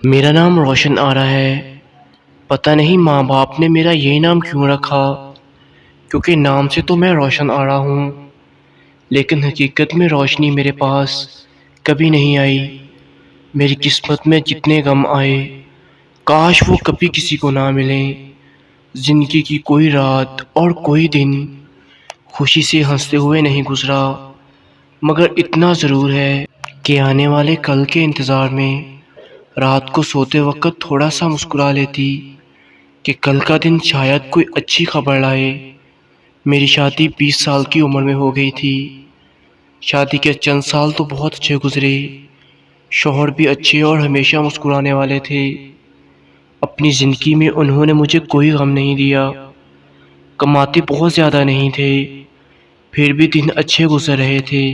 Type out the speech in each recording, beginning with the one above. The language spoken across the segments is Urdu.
میرا نام روشن آ رہا ہے۔ پتہ نہیں ماں باپ نے میرا یہ نام کیوں رکھا، کیونکہ نام سے تو میں روشن آ رہا ہوں، لیکن حقیقت میں روشنی میرے پاس کبھی نہیں آئی۔ میری قسمت میں جتنے غم آئے، کاش وہ کبھی کسی کو نہ ملیں۔ زندگی کی کوئی رات اور کوئی دن خوشی سے ہنستے ہوئے نہیں گزرا، مگر اتنا ضرور ہے کہ آنے والے کل کے انتظار میں رات کو سوتے وقت تھوڑا سا مسکرا لیتی کہ کل کا دن شاید کوئی اچھی خبر لائے۔ میری شادی 20 سال کی عمر میں ہو گئی تھی۔ شادی کے چند سال تو بہت اچھے گزرے، شوہر بھی اچھے اور ہمیشہ مسکرانے والے تھے۔ اپنی زندگی میں انہوں نے مجھے کوئی غم نہیں دیا، کماتے بہت زیادہ نہیں تھے، پھر بھی دن اچھے گزر رہے تھے۔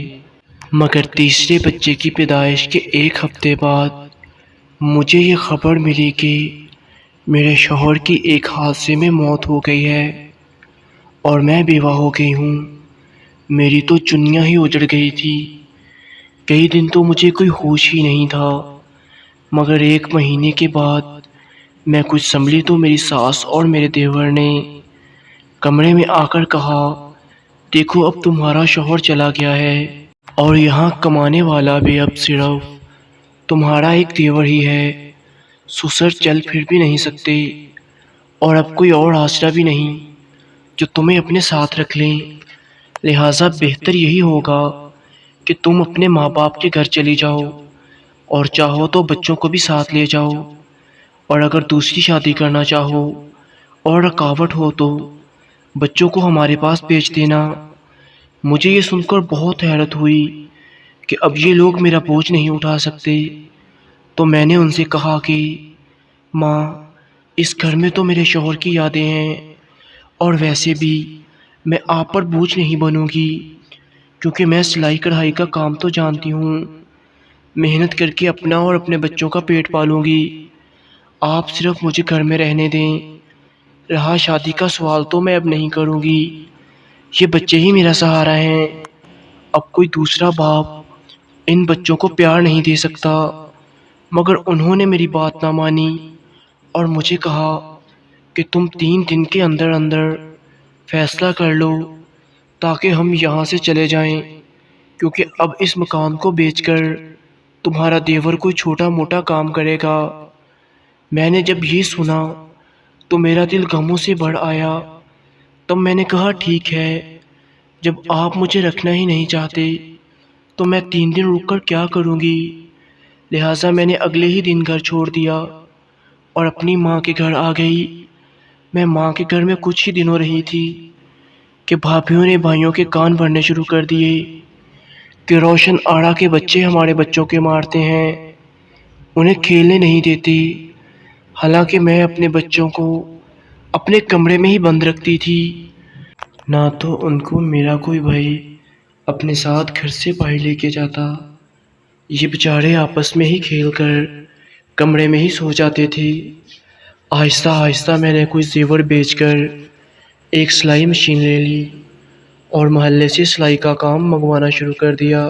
مگر تیسرے بچے کی پیدائش کے ایک ہفتے بعد مجھے یہ خبر ملی کہ میرے شوہر کی ایک حادثے میں موت ہو گئی ہے اور میں بیوہ ہو گئی ہوں۔ میری تو دنیا ہی اجڑ گئی تھی۔ کئی دن تو مجھے کوئی ہوش ہی نہیں تھا، مگر 1 مہینے کے بعد میں کچھ سنبھلی تو میری ساس اور میرے دیور نے کمرے میں آ کر کہا، دیکھو اب تمہارا شوہر چلا گیا ہے اور یہاں کمانے والا بھی اب صرف تمہارا ایک دیور ہی ہے۔ سسر چل پھر بھی نہیں سکتے اور اب کوئی اور آسرا بھی نہیں جو تمہیں اپنے ساتھ رکھ لیں، لہٰذا بہتر یہی ہوگا کہ تم اپنے ماں باپ کے گھر چلی جاؤ اور چاہو تو بچوں کو بھی ساتھ لے جاؤ، اور اگر دوسری شادی کرنا چاہو اور رکاوٹ ہو تو بچوں کو ہمارے پاس بھیج دینا۔ مجھے یہ سن کر بہت حیرت ہوئی کہ اب یہ لوگ میرا بوجھ نہیں اٹھا سکتے، تو میں نے ان سے کہا کہ ماں، اس گھر میں تو میرے شوہر کی یادیں ہیں، اور ویسے بھی میں آپ پر بوجھ نہیں بنوں گی، کیونکہ میں سلائی کڑھائی کا کام تو جانتی ہوں، محنت کر کے اپنا اور اپنے بچوں کا پیٹ پالوں گی۔ آپ صرف مجھے گھر میں رہنے دیں، رہا شادی کا سوال تو میں اب نہیں کروں گی، یہ بچے ہی میرا سہارا ہیں۔ اب کوئی دوسرا باپ ان بچوں کو پیار نہیں دے سکتا۔ مگر انہوں نے میری بات نہ مانی اور مجھے کہا کہ تم 3 دن کے اندر اندر فیصلہ کر لو تاکہ ہم یہاں سے چلے جائیں، کیونکہ اب اس مکان کو بیچ کر تمہارا دیور کوئی چھوٹا موٹا کام کرے گا۔ میں نے جب یہ سنا تو میرا دل غموں سے بھر آیا۔ تب میں نے کہا ٹھیک ہے، جب آپ مجھے رکھنا ہی نہیں چاہتے تو میں 3 دن رک کر کیا کروں گی۔ لہٰذا میں نے اگلے ہی دن گھر چھوڑ دیا اور اپنی ماں کے گھر آ گئی۔ میں ماں کے گھر میں کچھ ہی دنوں رہی تھی کہ بھابھیوں نے بھائیوں کے کان بھرنے شروع کر دیے کہ روشن آرا کے بچے ہمارے بچوں کے مارتے ہیں، انہیں کھیلنے نہیں دیتے، حالانکہ میں اپنے بچوں کو اپنے کمرے میں ہی بند رکھتی تھی، نہ تو ان کو میرا کوئی بھائی اپنے ساتھ گھر سے باہر لے کے جاتا۔ یہ بیچارے آپس میں ہی کھیل کر کمرے میں ہی سو جاتے تھے۔ آہستہ آہستہ میں نے کچھ زیور بیچ کر ایک سلائی مشین لے لی اور محلے سے سلائی کا کام منگوانا شروع کر دیا۔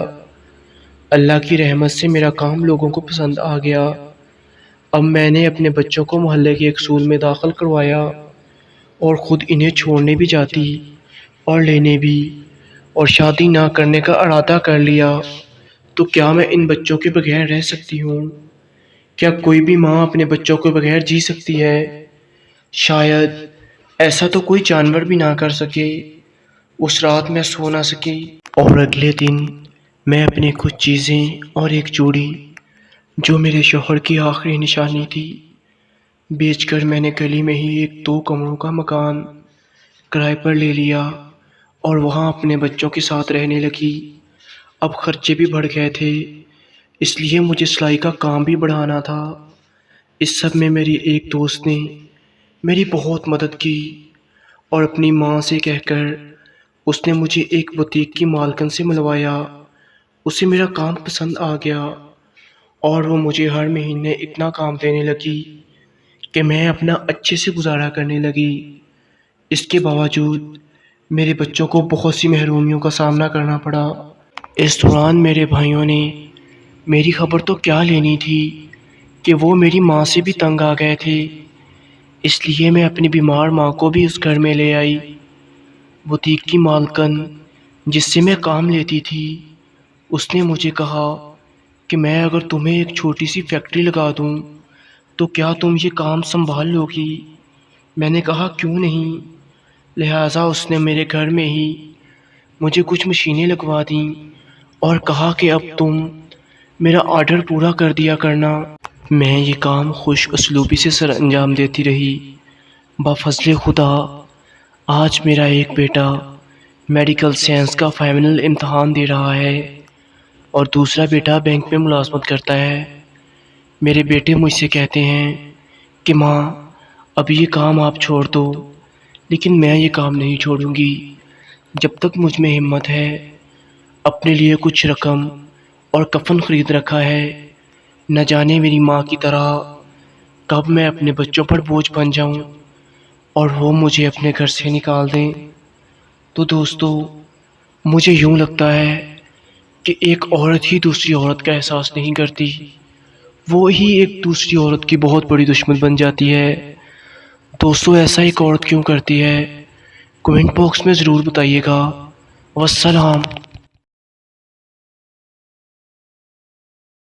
اللہ کی رحمت سے میرا کام لوگوں کو پسند آ گیا۔ اب میں نے اپنے بچوں کو محلے کے ایک اسکول میں داخل کروایا اور خود انہیں چھوڑنے بھی جاتی اور لینے بھی، اور شادی نہ کرنے کا ارادہ کر لیا۔ تو کیا میں ان بچوں کے بغیر رہ سکتی ہوں؟ کیا کوئی بھی ماں اپنے بچوں کے بغیر جی سکتی ہے؟ شاید ایسا تو کوئی جانور بھی نہ کر سکے۔ اس رات میں سو نہ سکی اور اگلے دن میں اپنی کچھ چیزیں اور ایک چوڑی جو میرے شوہر کی آخری نشانی تھی بیچ کر میں نے گلی میں ہی ایک 2 کمروں کا مکان کرائے پر لے لیا اور وہاں اپنے بچوں کے ساتھ رہنے لگی۔ اب خرچے بھی بڑھ گئے تھے، اس لیے مجھے سلائی کا کام بھی بڑھانا تھا۔ اس سب میں میری ایک دوست نے میری بہت مدد کی اور اپنی ماں سے کہہ کر اس نے مجھے ایک بوتیک کی مالکن سے ملوایا۔ اسے میرا کام پسند آ گیا اور وہ مجھے ہر مہینے اتنا کام دینے لگی کہ میں اپنا اچھے سے گزارا کرنے لگی۔ اس کے باوجود میرے بچوں کو بہت سی محرومیوں کا سامنا کرنا پڑا۔ اس دوران میرے بھائیوں نے میری خبر تو کیا لینی تھی کہ وہ میری ماں سے بھی تنگ آ گئے تھے، اس لیے میں اپنی بیمار ماں کو بھی اس گھر میں لے آئی۔ بوتیک کی مالکن جس سے میں کام لیتی تھی، اس نے مجھے کہا کہ میں اگر تمہیں ایک چھوٹی سی فیکٹری لگا دوں تو کیا تم یہ کام سنبھال لو گی؟ میں نے کہا کیوں نہیں۔ لہٰذا اس نے میرے گھر میں ہی مجھے کچھ مشینیں لگوا دیں اور کہا کہ اب تم میرا آرڈر پورا کر دیا کرنا۔ میں یہ کام خوش اسلوبی سے سر انجام دیتی رہی۔ بفضل خدا آج میرا ایک بیٹا میڈیکل سائنس کا فائنل امتحان دے رہا ہے اور دوسرا بیٹا بینک میں ملازمت کرتا ہے۔ میرے بیٹے مجھ سے کہتے ہیں کہ ماں اب یہ کام آپ چھوڑ دو، لیکن میں یہ کام نہیں چھوڑوں گی جب تک مجھ میں ہمت ہے۔ اپنے لیے کچھ رقم اور کفن خرید رکھا ہے، نہ جانے میری ماں کی طرح کب میں اپنے بچوں پر بوجھ بن جاؤں اور وہ مجھے اپنے گھر سے نکال دیں۔ تو دوستو، مجھے یوں لگتا ہے کہ ایک عورت ہی دوسری عورت کا احساس نہیں کرتی، وہ ہی ایک دوسری عورت کی بہت بڑی دشمن بن جاتی ہے۔ دوستو، ایسا ایک عورت کیوں کرتی ہے؟ کمنٹ باکس میں ضرور بتائیے گا۔ والسلام۔